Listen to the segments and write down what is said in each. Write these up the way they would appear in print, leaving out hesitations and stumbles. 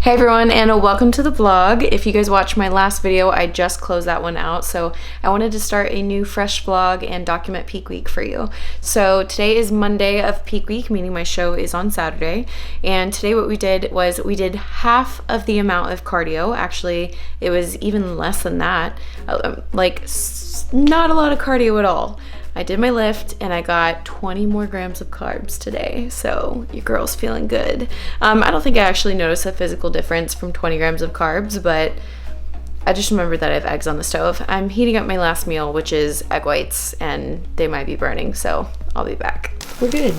Hey everyone, and welcome to the vlog. If you guys watched my last video, I just closed that one out, so I wanted to start a new fresh vlog and document peak week for you. So today is Monday of peak week, meaning my show is on Saturday, and today what we did was we did half of the amount of cardio. Actually, it was even less than that, like not a lot of cardio at all. I did my lift and I got 20 more grams of carbs today, so your girl's feeling good. I don't think I actually noticed a physical difference from 20 grams of carbs, but I just remembered that I have eggs on the stove. I'm heating up my last meal, which is egg whites, and they might be burning, so I'll be back. We're good.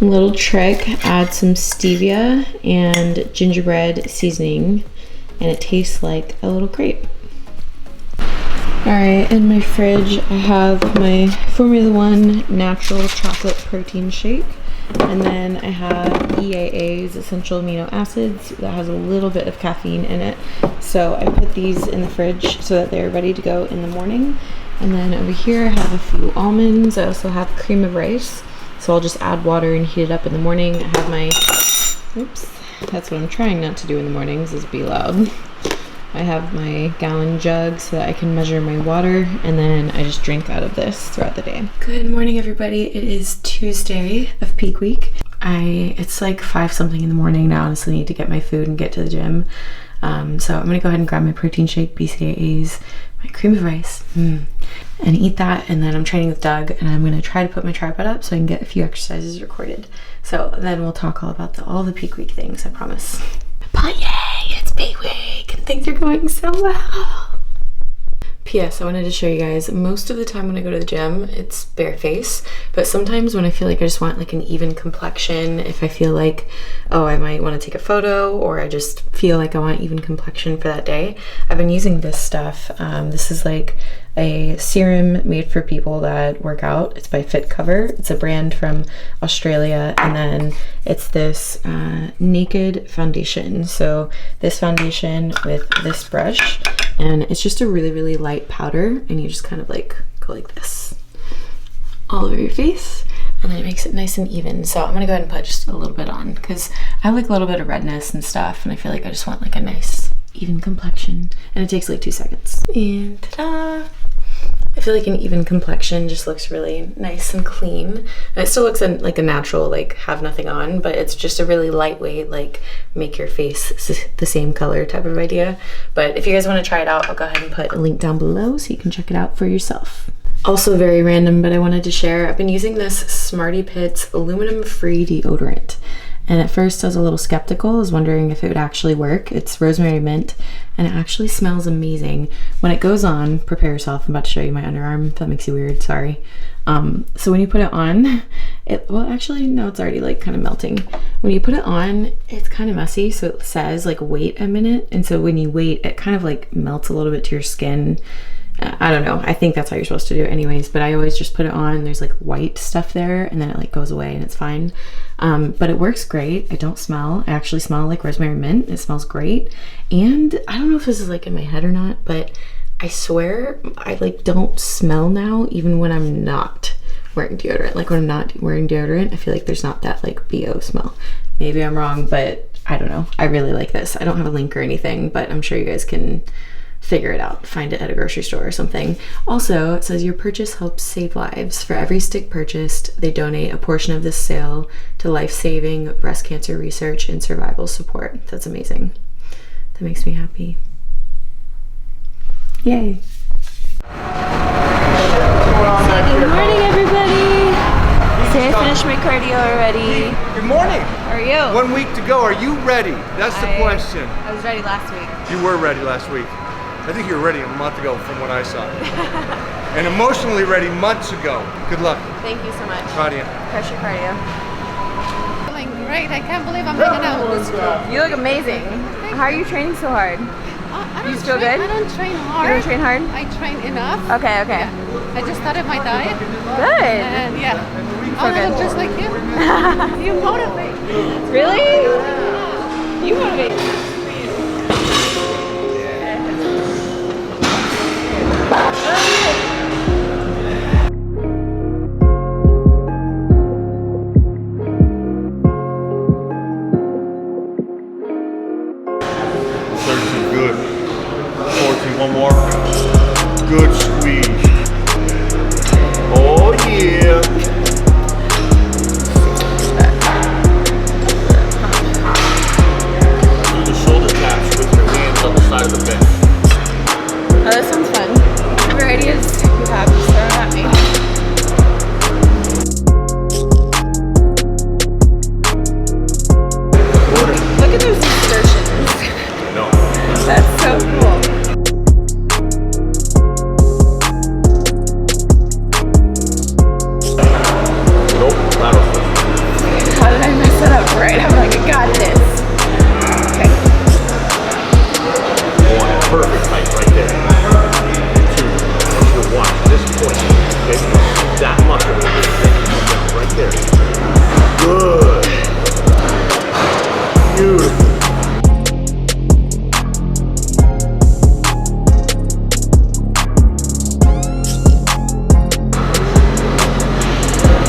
Little trick, add some stevia and gingerbread seasoning, and it tastes like a little crepe. Alright, in my fridge I have my Formula 1 natural chocolate protein shake, and then I have EAA's essential amino acids that has a little bit of caffeine in it. So I put these in the fridge so that they're ready to go in the morning. And then over here I have a few almonds. I also have cream of rice, so I'll just add water and heat it up in the morning. I have my, oops, that's what I'm trying not to do in the mornings, is be loud. I have my gallon jug so that I can measure my water, and then I just drink out of this throughout the day. Good morning, everybody. It is Tuesday of peak week. It's like 5 something in the morning now. I honestly need to get my food and get to the gym. So I'm gonna go ahead and grab my protein shake, BCAAs, my cream of rice, and eat that. And then I'm training with Doug, and I'm gonna try to put my tripod up so I can get a few exercises recorded. So then we'll talk all about all the peak week things, I promise. But yay, it's peak week and things are going so well. P.S. I wanted to show you guys, most of the time when I go to the gym, it's bare face, but sometimes when I feel like I just want like an even complexion, if I feel like, oh, I might want to take a photo, or I just feel like I want even complexion for that day, I've been using this stuff. This is like a serum made for people that work out. It's by Fit Cover. It's a brand from Australia, and then it's this naked foundation. So this foundation with this brush, and it's just a really, really light powder, and you just kind of like go like this all over your face, and then it makes it nice and even. So I'm gonna go ahead and put just a little bit on because I have like a little bit of redness and stuff, and I feel like I just want like a nice even complexion, and it takes like 2 seconds. And ta-da! I feel like an even complexion just looks really nice and clean. And it still looks like a natural, like have nothing on, but it's just a really lightweight, like make your face the same color type of idea. But if you guys want to try it out, I'll go ahead and put a link down below so you can check it out for yourself. Also very random, but I wanted to share, I've been using this Smarty Pits aluminum-free deodorant. And at first I was a little skeptical. I was wondering if it would actually work. It's rosemary mint, and it actually smells amazing. When it goes on, prepare yourself. I'm about to show you my underarm. If that makes you weird, sorry. So when you put it on, well, actually, no, it's already like kind of melting. When you put it on, it's kind of messy. So it says like wait a minute. And so when you wait, it kind of like melts a little bit to your skin. I don't know. I think that's how you're supposed to do it anyways, but I always just put it on. There's like white stuff there, and then it like goes away and it's fine. But it works great. I don't smell. I actually smell like rosemary mint. It smells great. And I don't know if this is like in my head or not, but I swear I like don't smell now even when I'm not wearing deodorant. Like when I'm not wearing deodorant, I feel like there's not that like BO smell. Maybe I'm wrong, but I don't know. I really like this. I don't have a link or anything, but I'm sure you guys can figure it out, find it at a grocery store or something. Also, it says your purchase helps save lives. For every stick purchased, they donate a portion of this sale to life-saving breast cancer research and survival support. That's amazing. That makes me happy. Yay. Good morning, everybody. So I finished my cardio already. Good morning. How are you? 1 week to go. Are you ready? That's the question. I was ready last week. You were ready last week. I think you were ready a month ago from what I saw. And emotionally ready months ago. Good luck. Thank you so much. Proud of you. Crush your cardio. Feeling great. I can't believe I'm hanging out. You look amazing. How are you training so hard? You still good? I don't train hard. You don't train hard? I train enough. Okay, okay. Yeah. I just started my diet. Good. And yeah, So I look good. just like you. You motivate. Really? You motivate me. 13, good. 14, one more. Good squeeze. Oh yeah. Do the shoulder taps with your hands on the side of the bench. Oh, that sounds fun. Whatever ideas you have, just throw them at me. Look at those insertions. No. That's so cool. Nope, lateral switch. How did I mess that up? Right? I'm like, I got this. Okay. One, perfect height right there. Two, once you watch this point, okay, that muscle right there. Good. Beautiful.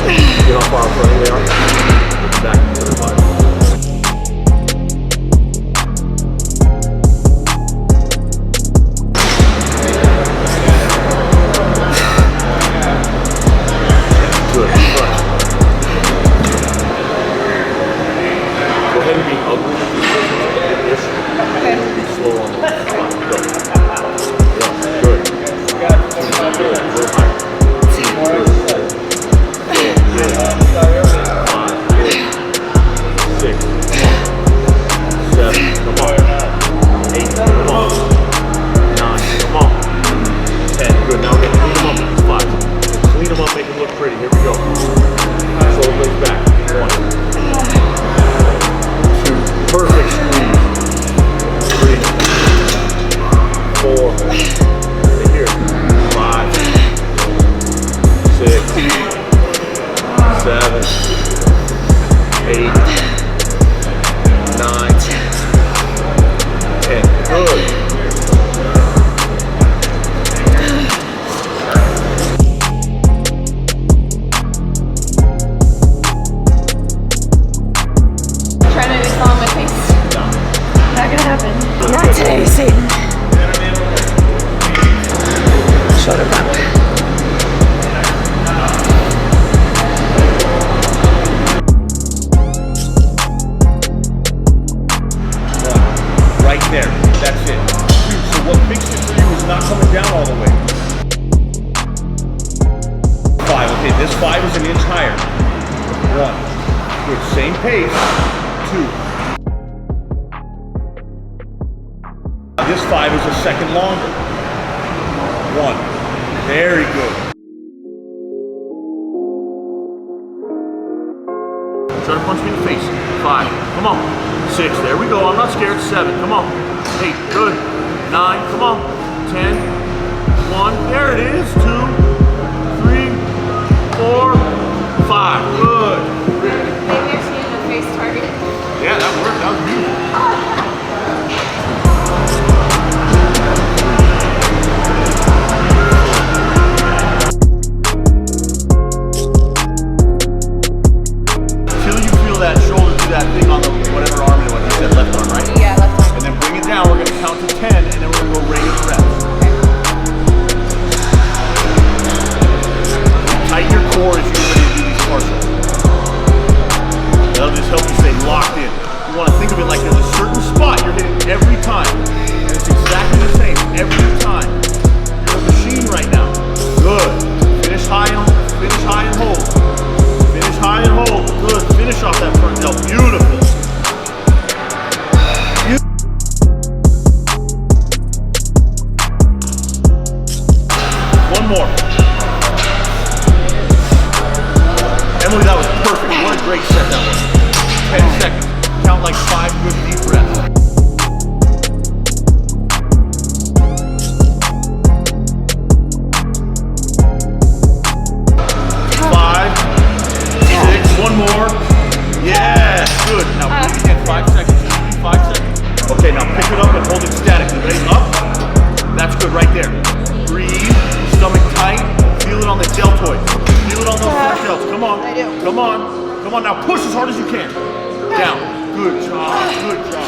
You know how far up running they are? Back to the body. Good. Front. Go ahead and be ugly with this. Okay. Be slow on the spot. Go. One. Good. Good. Good. High. Good. Shoulder bump. Right there. That's it. So what fixed it for you is not coming down all the way. 5. Okay, this 5 is an inch higher. 1. Good. Same pace. 2. This 5 is a second longer. 1. Very good. Try to punch me in the face. 5. Come on. 6. There we go. I'm not scared. 7. Come on. 8. Good. 9. Come on. 10. 1. There it is. 2. 3. 4. 5. Good. Maybe I see in the face target. Yeah, that worked. That was beautiful. That shoulder to that thing on the whatever arm it was. You said left arm, right? Yeah, left arm. And then bring it down. We're going to count to 10, and then we're going to go regular reps. Tighten your core as you get ready to do these partials. That'll just help you stay locked in. You want to think of it like there's a certain spot you're hitting every time. And it's exactly the same every time. You're a machine right now. Good. Finish high and hold. Finish high and hold. Good. Finish off that front delt. Beautiful. One more. Emily, that was perfect. What a great set that was. 10 seconds. Count like 5 good deep breaths. 5, 6, one more. Yes, good. Now breathe again, 5 seconds. 5 seconds. Okay, now pick it up and hold it statically. Ready? Up. That's good right there. Breathe. Stomach tight. Feel it on the deltoid. Feel it on those front delts. Come on. I do. Come on. Come on. Now push as hard as you can. Down. Good job. Good job.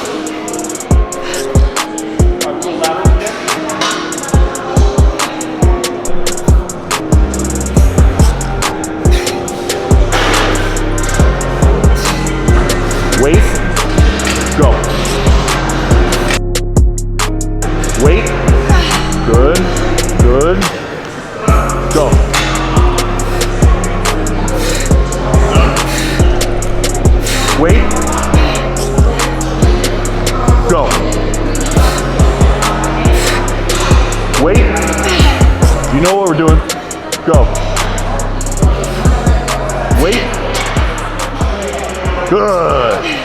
go. Wait. You know what we're doing. Go. Wait. Good.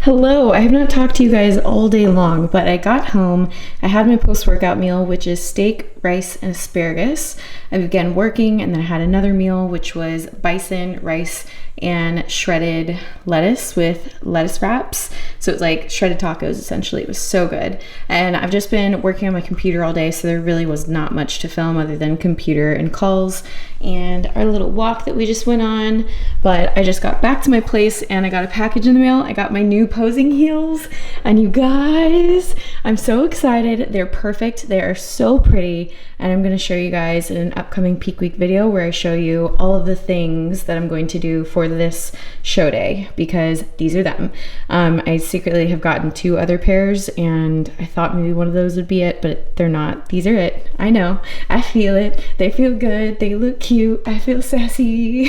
Hello, I have not talked to you guys all day long, but I got home. I had my post-workout meal, which is steak, rice, and asparagus. I began working, and then I had another meal, which was bison, rice, and shredded lettuce with lettuce wraps. So it was like shredded tacos, essentially. It was so good. And I've just been working on my computer all day, so there really was not much to film other than computer and calls and our little walk that we just went on. But I just got back to my place and I got a package in the mail. I got my new posing heels, and you guys, I'm so excited. They're perfect. They are so pretty, and I'm going to show you guys in an upcoming Peak Week video where I show you all of the things that I'm going to do for this show day, because these are them. I secretly have gotten 2 other pairs, and I thought maybe one of those would be it, but they're not. These are it. I know. I feel it. They feel good. They look cute. I feel sassy.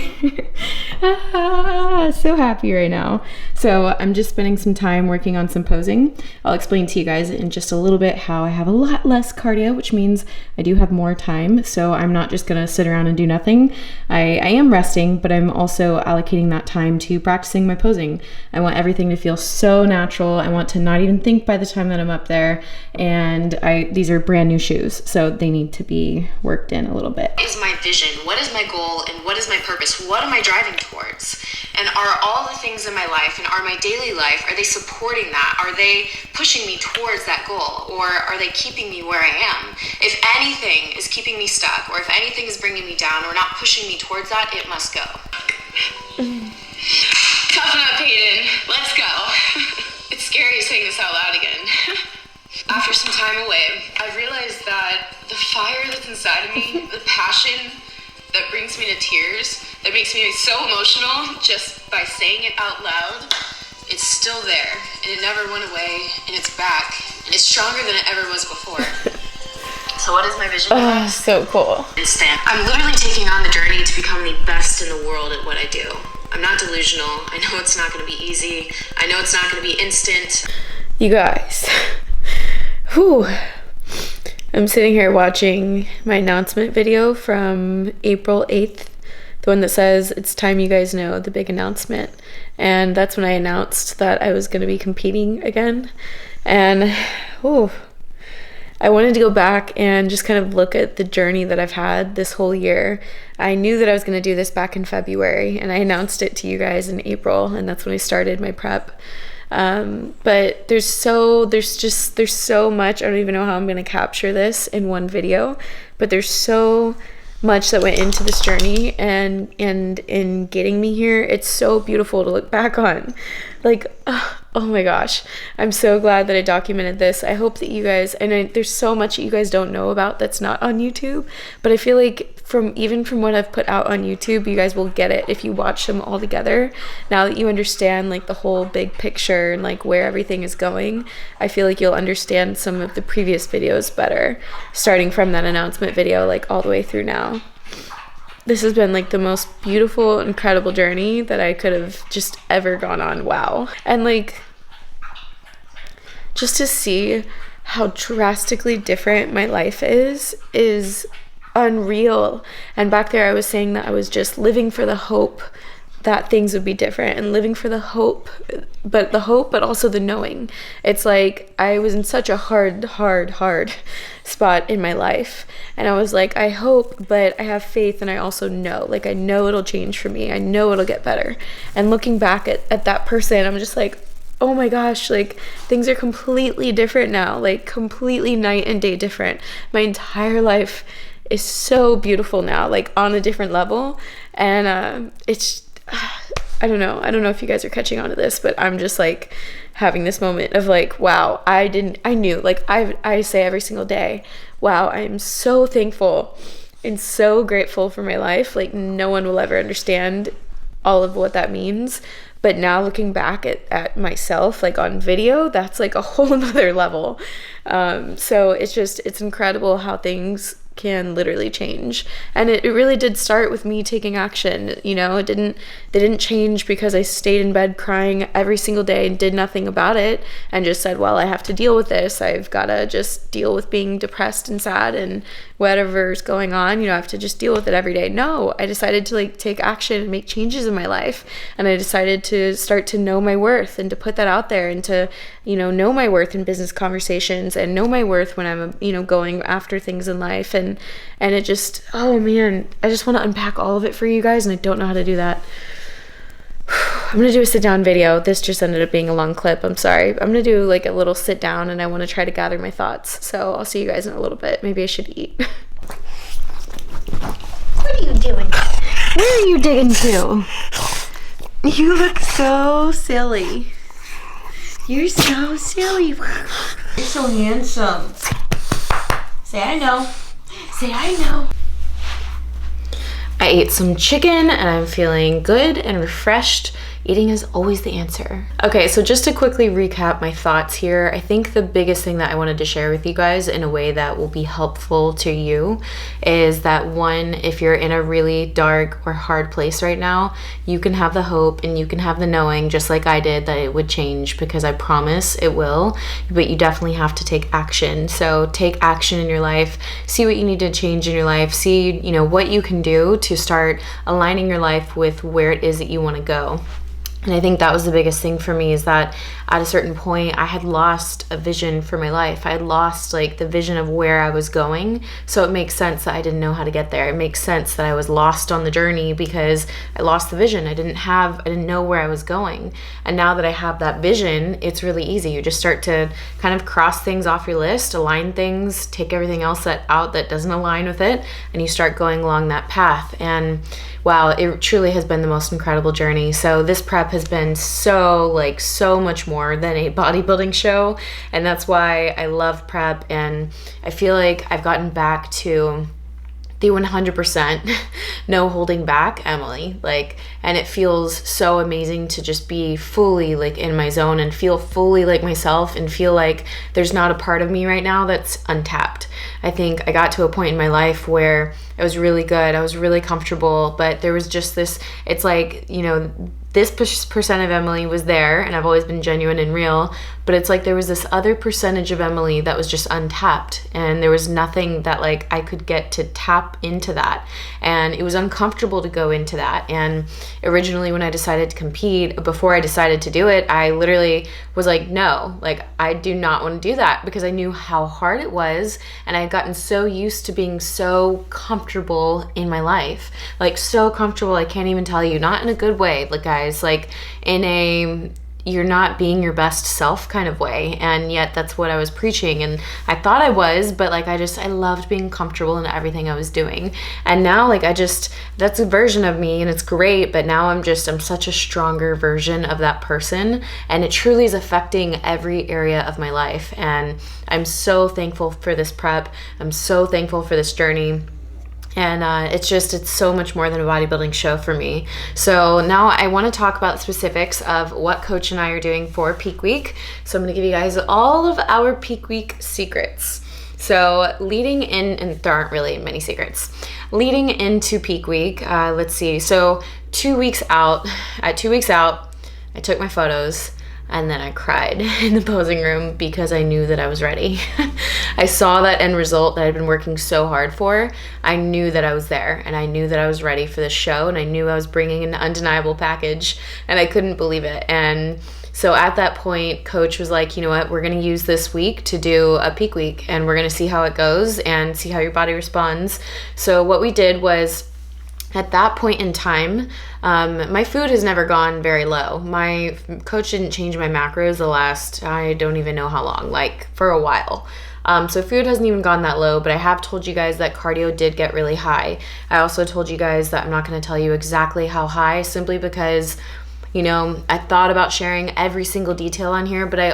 So happy right now. So I'm just spending some time working on some posing. I'll explain to you guys in just a little bit how I have a lot less cardio, which means I do have more time. So I'm not just gonna sit around and do nothing. I am resting, but I'm also allocating that time to practicing my posing. I want everything to feel so natural. I want to not even think by the time that I'm up there. And these are brand new shoes, so they need to be worked in a little bit. What is my vision? What is my goal? And what is my purpose? What am I driving towards? And are all the things in my life and are my daily life, are they supporting that? Are they pushing me towards that goal? Or are they keeping me where I am? If anything is keeping me stuck, or if anything is bringing me down or not pushing me towards that, it must go. Toughen up, Hayden. Let's go. It's scary saying this out loud again. After some time away, I realized that the fire that's inside of me, the passion that brings me to tears, that makes me so emotional just by saying it out loud, it's still there, and it never went away, and it's back, and it's stronger than it ever was before. So what is my vision? So cool. I'm literally taking on the journey to become the best in the world at what I do. I'm not delusional. I know it's not going to be easy. I know it's not going to be instant. You guys, whew. I'm sitting here watching my announcement video from April 8th, the one that says, "It's time you guys know the big announcement." And that's when I announced that I was going to be competing again. And whew, I wanted to go back and just kind of look at the journey that I've had this whole year. I knew that I was going to do this back in February, and I announced it to you guys in April, and that's when I started my prep. But there's so much. I don't even know how I'm going to capture this in one video, but there's so much that went into this journey, and in getting me here, it's so beautiful to look back on. Like, oh my gosh, I'm so glad that I documented this. I hope that you guys, and there's so much that you guys don't know about that's not on YouTube, but I feel like even from what I've put out on YouTube, you guys will get it if you watch them all together. Now that you understand like the whole big picture and like where everything is going, I feel like you'll understand some of the previous videos better, starting from that announcement video like all the way through now. This has been like the most beautiful, incredible journey that I could have just ever gone on. Wow. And like, just to see how drastically different my life is unreal. And back there I was saying that I was just living for the hope that things would be different, and living for the hope, but also the knowing. It's like I was in such a hard spot in my life, and I was like, I hope, but I have faith, and I also know, like I know it'll change for me. I know it'll get better. And looking back at that person, I'm just like, oh my gosh, like things are completely different now, like completely night and day different. My entire life is so beautiful now, like on a different level. And it's I don't know if you guys are catching on to this, but I'm just like having this moment of like, wow, I knew, like I say every single day, wow, I am so thankful and so grateful for my life. Like no one will ever understand all of what that means. But now looking back at myself, like on video, that's like a whole nother level. So it's incredible how things can literally change. And it really did start with me taking action. You know, they didn't change because I stayed in bed crying every single day and did nothing about it and just said, well, I have to deal with this. I've got to just deal with being depressed and sad and whatever's going on, you know, I have to just deal with it every day. No, I decided to like take action and make changes in my life. And I decided to start to know my worth and to put that out there and to, you know my worth in business conversations and know my worth when I'm, you know, going after things in life. And it just, oh man, I just want to unpack all of it for you guys, and I don't know how to do that. I'm going to do a sit down video. This just ended up being a long clip. I'm sorry. I'm going to do like a little sit down, and I want to try to gather my thoughts. So I'll see you guys in a little bit. Maybe I should eat. What are you doing? Where are you digging to? You look so silly. You're so silly. You're so handsome. Say I know. Say I know. I ate some chicken and I'm feeling good and refreshed. Eating is always the answer. Okay, so just to quickly recap my thoughts here, I think the biggest thing that I wanted to share with you guys in a way that will be helpful to you is that one, if you're in a really dark or hard place right now, you can have the hope and you can have the knowing, just like I did, that it would change, because I promise it will, but you definitely have to take action. So take action in your life, see what you need to change in your life, see, you know, what you can do to start aligning your life with where it is that you want to go. And I think that was the biggest thing for me, is that at a certain point I had lost a vision for my life. I had lost like the vision of where I was going. So it makes sense that I didn't know how to get there. It makes sense that I was lost on the journey because I lost the vision. I didn't know where I was going. And now that I have that vision, it's really easy. You just start to kind of cross things off your list, align things, take everything else out that doesn't align with it, and you start going along that path. And wow, it truly has been the most incredible journey. So this prep has been so much more than a bodybuilding show, and that's why I love prep, and I feel like I've gotten back to the 100% no holding back Emily, and it feels so amazing to just be fully like in my zone and feel fully like myself and feel like there's not a part of me right now that's untapped. I think I got to a point in my life where it was really good, I was really comfortable, but there was just this, it's like, you know, this percent of Emily was there, and I've always been genuine and real, but it's like there was this other percentage of Emily that was just untapped, and there was nothing that like I could get to tap into that, and it was uncomfortable to go into that. And originally when I decided to compete, before I decided to do it, I literally was like, no, like I do not want to do that, because I knew how hard it was, and I had gotten so used to being so comfortable in my life, like so comfortable, I can't even tell you, not in a good way, like guys, like in a you're not being your best self kind of way. And yet that's what I was preaching, and I thought I was, but like I loved being comfortable in everything I was doing. And now like that's a version of me, and it's great, but now I'm such a stronger version of that person, and it truly is affecting every area of my life. And I'm so thankful for this prep. I'm so thankful for this journey. And it's so much more than a bodybuilding show for me. So now I want to talk about specifics of what Coach and I are doing for Peak Week. So I'm going to give you guys all of our Peak Week secrets. So leading in, and there aren't really many secrets, leading into Peak Week, let's see. So 2 weeks out, I took my photos, and then I cried in the posing room because I knew that I was ready. I saw that end result that I'd been working so hard for. I knew that I was there, and I knew that I was ready for this show, and I knew I was bringing an undeniable package, and I couldn't believe it. And so at that point, Coach was like, you know what, we're going to use this week to do a Peak Week, and we're going to see how it goes and see how your body responds. So what we did was, at that point in time, my food has never gone very low. My coach didn't change my macros the last, I don't even know how long, like for a while. So food hasn't even gone that low, but I have told you guys that cardio did get really high. I also told you guys that I'm not going to tell you exactly how high, simply because, you know, I thought about sharing every single detail on here, but I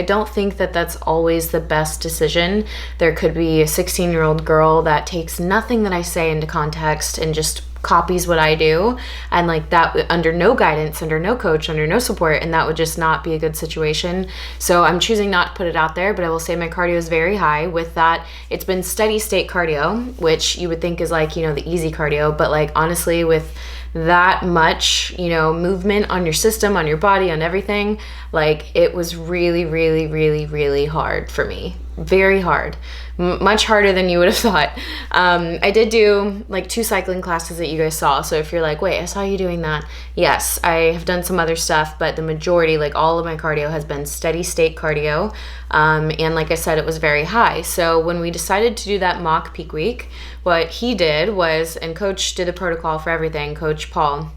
don't think that that's always the best decision. There could be a 16-year-old girl that takes nothing that I say into context and just copies what I do, and like that under no guidance, under no coach, under no support, and that would just not be a good situation. So I'm choosing not to put it out there, but I will say my cardio is very high. With that, it's been steady state cardio, which you would think is like, you know, the easy cardio, but like honestly, with that much, you know, movement on your system, on your body, on everything, like it was really, really, really, really hard for me. Very hard. Much harder than you would have thought. I did do like 2 cycling classes that you guys saw. So if you're like, wait, I saw you doing that. Yes, I have done some other stuff, but the majority, like all of my cardio has been steady state cardio. And like I said, it was very high. So when we decided to do that mock peak week, what he did was, and coach did the protocol for everything, Coach Paul,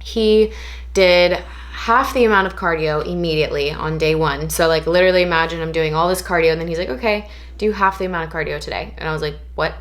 he did half the amount of cardio immediately on day 1. So like literally imagine I'm doing all this cardio and then he's like, okay, do half the amount of cardio today. And I was like, what?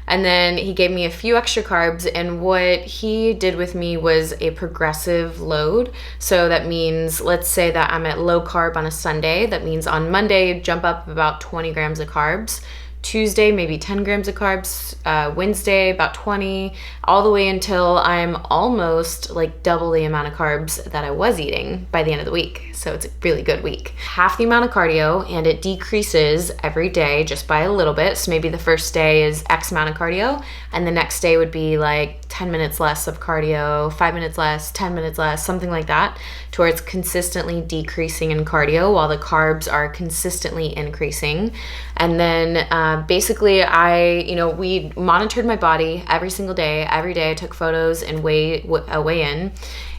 And then he gave me a few extra carbs, and what he did with me was a progressive load. So that means, let's say that I'm at low carb on a Sunday. That means on Monday, jump up about 20 grams of carbs. Tuesday, maybe 10 grams of carbs, Wednesday, about 20, all the way until I'm almost like double the amount of carbs that I was eating by the end of the week. So it's a really good week. Half the amount of cardio, and it decreases every day just by a little bit. So maybe the first day is X amount of cardio, and the next day would be like 10 minutes less of cardio, 5 minutes less, 10 minutes less, something like that, to where it's consistently decreasing in cardio while the carbs are consistently increasing. And then basically we monitored my body every single day. Every day I took photos and weigh in,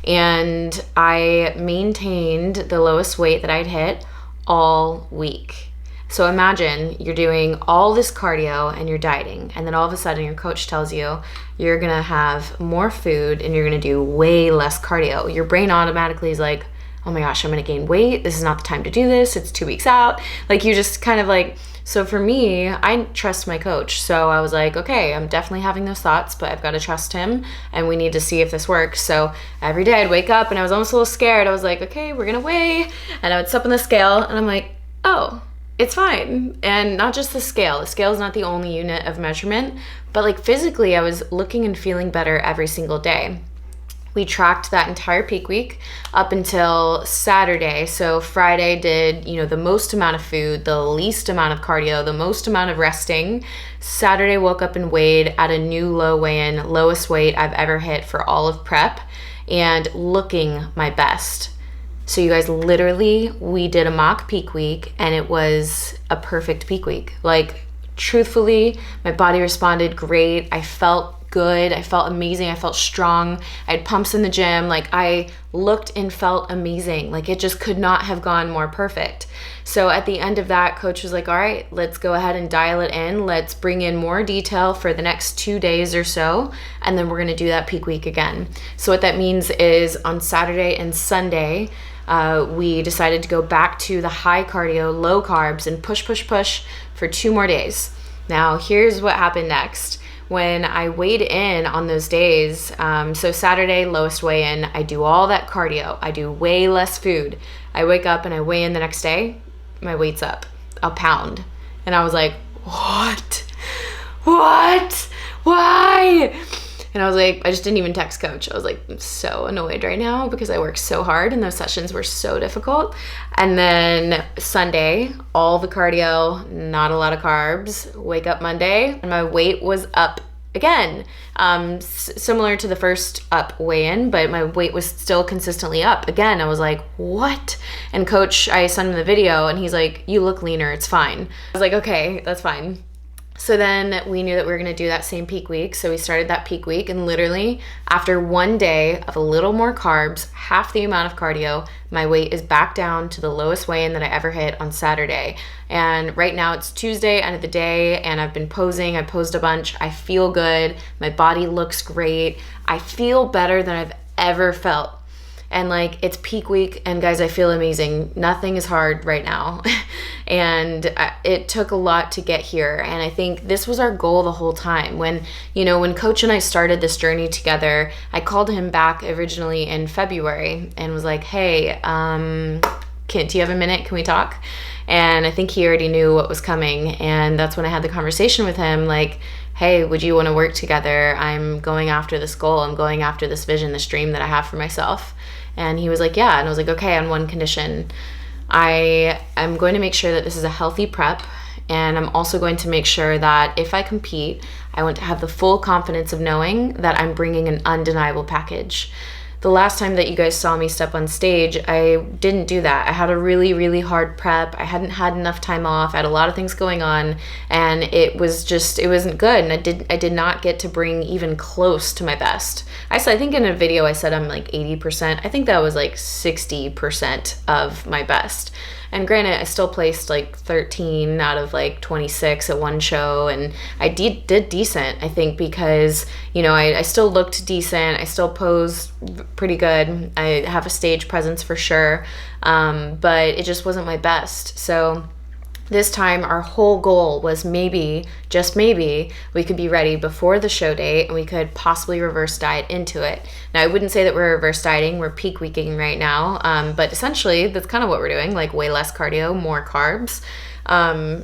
and I maintained the lowest weight that I'd hit all week. So imagine you're doing all this cardio and you're dieting, and then all of a sudden your coach tells you you're gonna have more food and you're gonna do way less cardio. Your brain automatically is like, oh my gosh, I'm gonna gain weight. This is not the time to do this. It's 2 weeks out. Like you just kind of like, so for me, I trust my coach. So I was like, okay, I'm definitely having those thoughts, but I've got to trust him and we need to see if this works. So every day I'd wake up and I was almost a little scared. I was like, okay, we're gonna weigh. And I would step on the scale and I'm like, oh, it's fine. And not just the scale. The scale is not the only unit of measurement, but like physically I was looking and feeling better every single day. We tracked that entire peak week up until Saturday. So Friday did, the most amount of food, the least amount of cardio, the most amount of resting. Saturday woke up and weighed at a new low weigh-in, lowest weight I've ever hit for all of prep, and looking my best. So you guys, literally, we did a mock peak week and it was a perfect peak week. Like, truthfully, my body responded great. I felt good. I felt amazing. I felt strong. I had pumps in the gym. Like, I looked and felt amazing. Like, it just could not have gone more perfect. So at the end of that, coach was like, all right, let's go ahead and dial it in. Let's bring in more detail for the next 2 days or so. And then we're going to do that peak week again. So what that means is on Saturday and Sunday, we decided to go back to the high cardio, low carbs, and push for 2 more days. Now, here's what happened next. When I weighed in on those days, so Saturday, lowest weigh-in, I do all that cardio. I do way less food. I wake up and I weigh in the next day, my weight's up a pound. And I was like, what? Why? And I was like, I just didn't even text coach. I was like, I'm so annoyed right now because I worked so hard and those sessions were so difficult. And then Sunday, all the cardio, not a lot of carbs. Wake up Monday and my weight was up again. Similar to the first up weigh-in, but my weight was still consistently up. Again, I was like, what? And coach, I sent him the video and he's like, you look leaner, it's fine. I was like, okay, that's fine. So then we knew that we were going to do that same peak week. So we started that peak week, and literally after 1 day of a little more carbs, half the amount of cardio, my weight is back down to the lowest weigh-in that I ever hit on Saturday. And right now it's Tuesday, end of the day, and I've been posing. I posed a bunch. I feel good. My body looks great. I feel better than I've ever felt. And like, it's peak week, and guys, I feel amazing. Nothing is hard right now. And it took a lot to get here. And I think this was our goal the whole time. When coach and I started this journey together, I called him back originally in February and was like, hey, do you have a minute? Can we talk? And I think he already knew what was coming. And that's when I had the conversation with him, like, hey, would you want to work together? I'm going after this goal. I'm going after this vision, this dream that I have for myself. And he was like, yeah. And I was like, okay, on one condition. I'm going to make sure that this is a healthy prep. And I'm also going to make sure that if I compete, I want to have the full confidence of knowing that I'm bringing an undeniable package. The last time that you guys saw me step on stage, I didn't do that. I had a really, really hard prep. I hadn't had enough time off. I had a lot of things going on, and it wasn't good. And I did not get to bring even close to my best. I think in a video I said I'm like 80%. I think that was like 60% of my best. And granted, I still placed like 13 out of like 26 at one show, and I did decent, I think, because, you know, I still looked decent. I still posed pretty good. I have a stage presence for sure, but it just wasn't my best. So this time, our whole goal was maybe, just maybe, we could be ready before the show date and we could possibly reverse diet into it. Now, I wouldn't say that we're reverse dieting. We're peak weeking right now. But essentially, that's kind of what we're doing, like way less cardio, more carbs.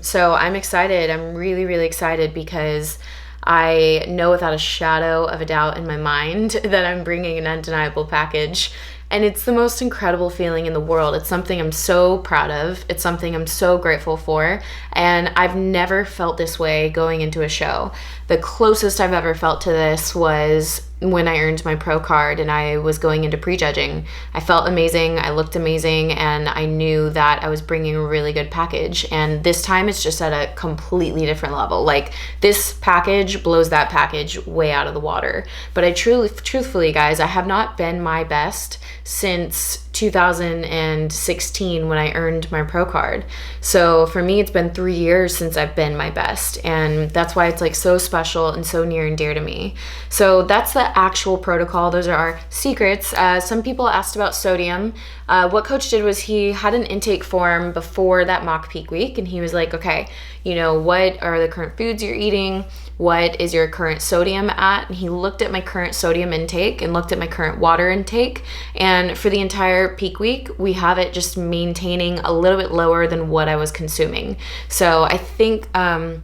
So I'm excited. I'm really, really excited because I know without a shadow of a doubt in my mind that I'm bringing an undeniable package. And it's the most incredible feeling in the world. It's something I'm so proud of. It's something I'm so grateful for. And I've never felt this way going into a show. The closest I've ever felt to this was when I earned my pro card and I was going into prejudging. I felt amazing. I looked amazing. And I knew that I was bringing a really good package. And this time it's just at a completely different level. Like, this package blows that package way out of the water. But I truthfully, guys, I have not been my best since 2016 when I earned my pro card. So for me, it's been 3 years since I've been my best, and that's why it's like so special and so near and dear to me. So that's the actual protocol. Those are our secrets. Some people asked about sodium. What coach did was he had an intake form before that mock peak week, and he was like, okay, you know, what are the current foods you're eating? What is your current sodium at? And he looked at my current sodium intake and looked at my current water intake. And for the entire peak week, we have it just maintaining a little bit lower than what I was consuming. So I think, I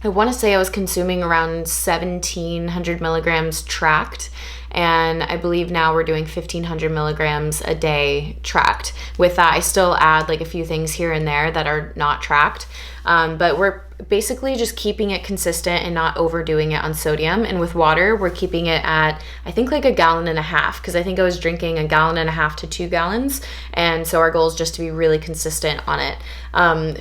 want to say I was consuming around 1,700 milligrams tracked. And I believe now we're doing 1,500 milligrams a day tracked. With that, I still add like a few things here and there that are not tracked. But we're basically just keeping it consistent and not overdoing it on sodium. And with water, we're keeping it at, I think, like 1.5 gallons, because I think I was drinking 1.5 gallons to 2 gallons. And so our goal is just to be really consistent on it.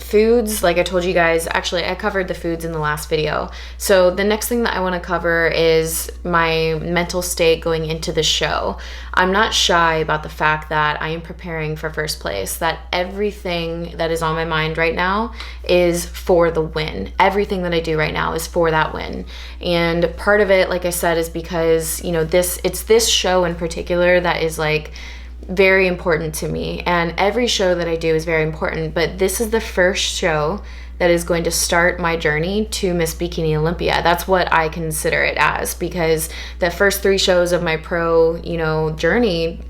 Foods, like I told you guys, actually I covered the foods in the last video. So the next thing that I want to cover is my mental state going into the show. I'm not shy about the fact that I am preparing for first place, that everything that is on my mind right now is for the win. Everything that I do right now is for that win. And part of it, like I said, is because, you know, it's this show in particular that is like very important to me. And every show that I do is very important, but this is the first show that is going to start my journey to Miss Bikini Olympia. That's what I consider it as, because the first 3 shows of my pro, you know, journey,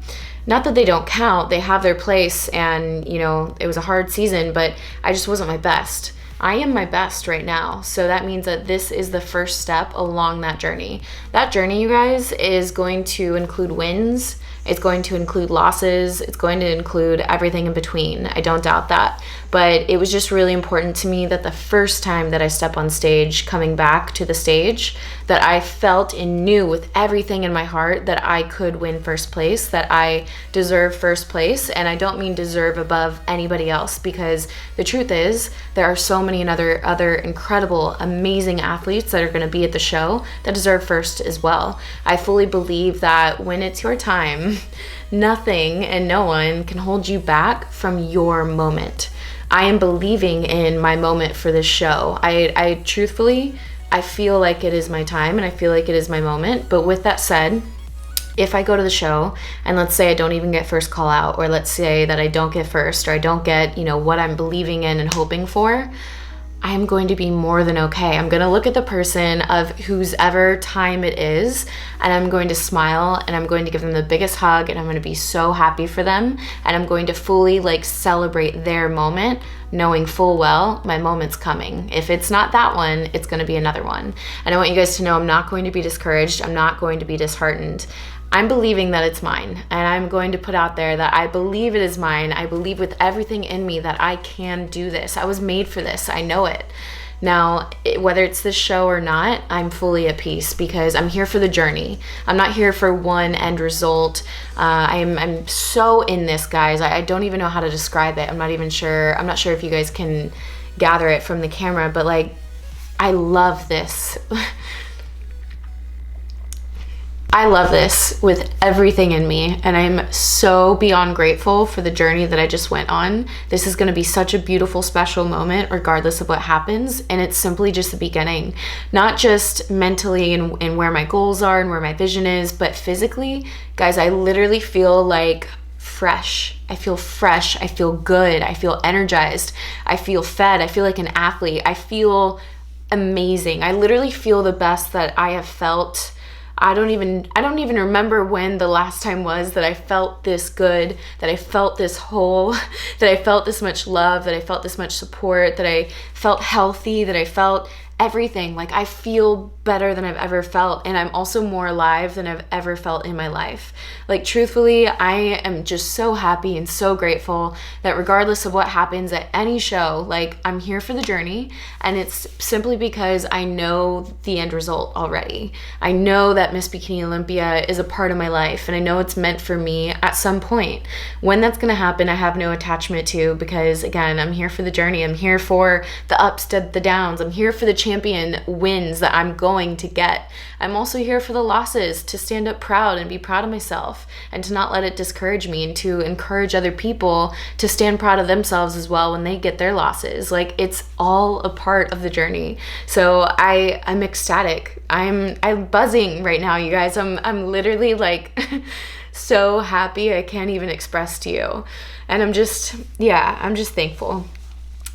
not that they don't count, they have their place, and, you know, it was a hard season, but I just wasn't my best. I am my best right now. So that means that this is the first step along that journey. That journey, you guys, is going to include wins. It's going to include losses. It's going to include everything in between. I don't doubt that. But it was just really important to me that the first time that I step on stage, coming back to the stage, that I felt and knew with everything in my heart that I could win first place, that I deserve first place. And I don't mean deserve above anybody else, because the truth is there are so many other incredible, amazing athletes that are going to be at the show that deserve first as well. I fully believe that when it's your time, nothing and no one can hold you back from your moment. I am believing in my moment for this show. I truthfully, I feel like it is my time and I feel like it is my moment. But with that said, if I go to the show and let's say I don't even get first call out, or let's say that I don't get first, or I don't get, you know, what I'm believing in and hoping for, I'm going to be more than okay. I'm going to look at the person of whose ever time it is, and I'm going to smile, and I'm going to give them the biggest hug, and I'm going to be so happy for them, and I'm going to fully like celebrate their moment, knowing full well my moment's coming. If it's not that one, it's going to be another one. And I want you guys to know I'm not going to be discouraged. I'm not going to be disheartened. I'm believing that it's mine, and I'm going to put out there that I believe it is mine. I believe with everything in me that I can do this. I was made for this. I know it. Now, whether it's this show or not, I'm fully at peace because I'm here for the journey. I'm not here for one end result. I'm so in this, guys. I don't even know how to describe it. I'm not sure if you guys can gather it from the camera, but like, I love this. I love this with everything in me, and I'm so beyond grateful for the journey that I just went on. This is going to be such a beautiful, special moment regardless of what happens, and it's simply just the beginning. Not just mentally and where my goals are and where my vision is, but physically. Guys, I literally feel like fresh. I feel fresh. I feel good. I feel energized. I feel fed. I feel like an athlete. I feel amazing. I literally feel the best that I have felt. I don't even remember when the last time was that I felt this good, that I felt this whole, that I felt this much love, that I felt this much support, that I felt healthy, that I felt everything. Like, I feel better than I've ever felt, and I'm also more alive than I've ever felt in my life. Like, truthfully, I am just so happy and so grateful that regardless of what happens at any show, like, I'm here for the journey, and it's simply because I know the end result already. I know that Miss Bikini Olympia is a part of my life, and I know it's meant for me at some point. When that's gonna happen, I have no attachment to, because again, I'm here for the journey. I'm here for the ups, the downs. I'm here for the champion wins that I'm going to get. I'm also here for the losses, to stand up proud and be proud of myself, and to not let it discourage me, and to encourage other people to stand proud of themselves as well when they get their losses. Like, it's all a part of the journey. So I'm ecstatic. I'm buzzing right now, you guys. I'm literally like so happy I can't even express to you. And I'm just thankful.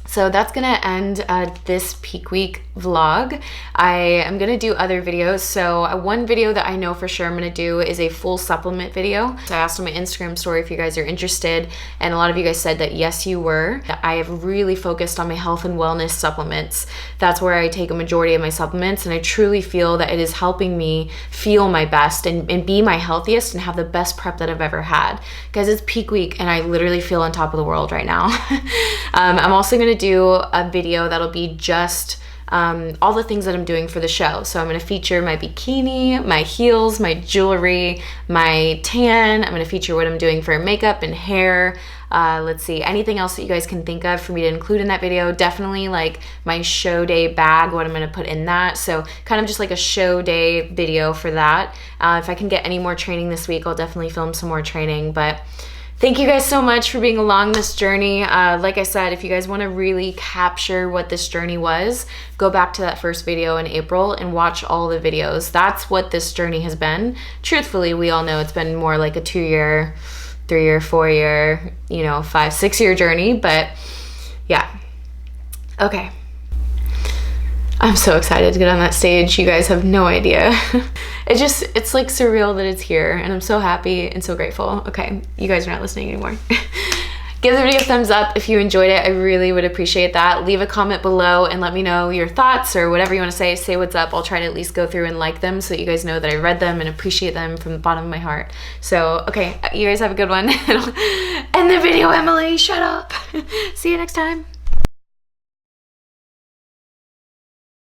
So that's gonna end this peak week vlog. I am gonna do other videos. So one video that I know for sure I'm gonna do is a full supplement video. So I asked on my Instagram story if you guys are interested, and a lot of you guys said that yes, you were. I have really focused on my health and wellness supplements. That's where I take a majority of my supplements, and I truly feel that it is helping me feel my best and be my healthiest and have the best prep that I've ever had. Guys, it's peak week, and I literally feel on top of the world right now. I'm also gonna do a video that'll be just all the things that I'm doing for the show. So I'm going to feature my bikini, my heels, my jewelry, my tan. I'm going to feature what I'm doing for makeup and hair. Let's see, anything else that you guys can think of for me to include in that video. Definitely like my show day bag, what I'm going to put in that. So kind of just like a show day video for that. If I can get any more training this week, I'll definitely film some more training. But thank you guys so much for being along this journey. Like I said, if you guys want to really capture what this journey was, go back to that first video in April and watch all the videos. That's what this journey has been. Truthfully, we all know it's been more like a 2-year, 3-year, 4-year, 5, 6-year journey, but yeah. Okay. I'm so excited to get on that stage. You guys have no idea. It's like surreal that it's here, and I'm so happy and so grateful. Okay, you guys are not listening anymore. Give the video a thumbs up if you enjoyed it. I really would appreciate that. Leave a comment below and let me know your thoughts or whatever you want to say. Say what's up. I'll try to at least go through and like them so that you guys know that I read them and appreciate them from the bottom of my heart. So, okay, you guys have a good one. End the video, Emily. Shut up. See you next time.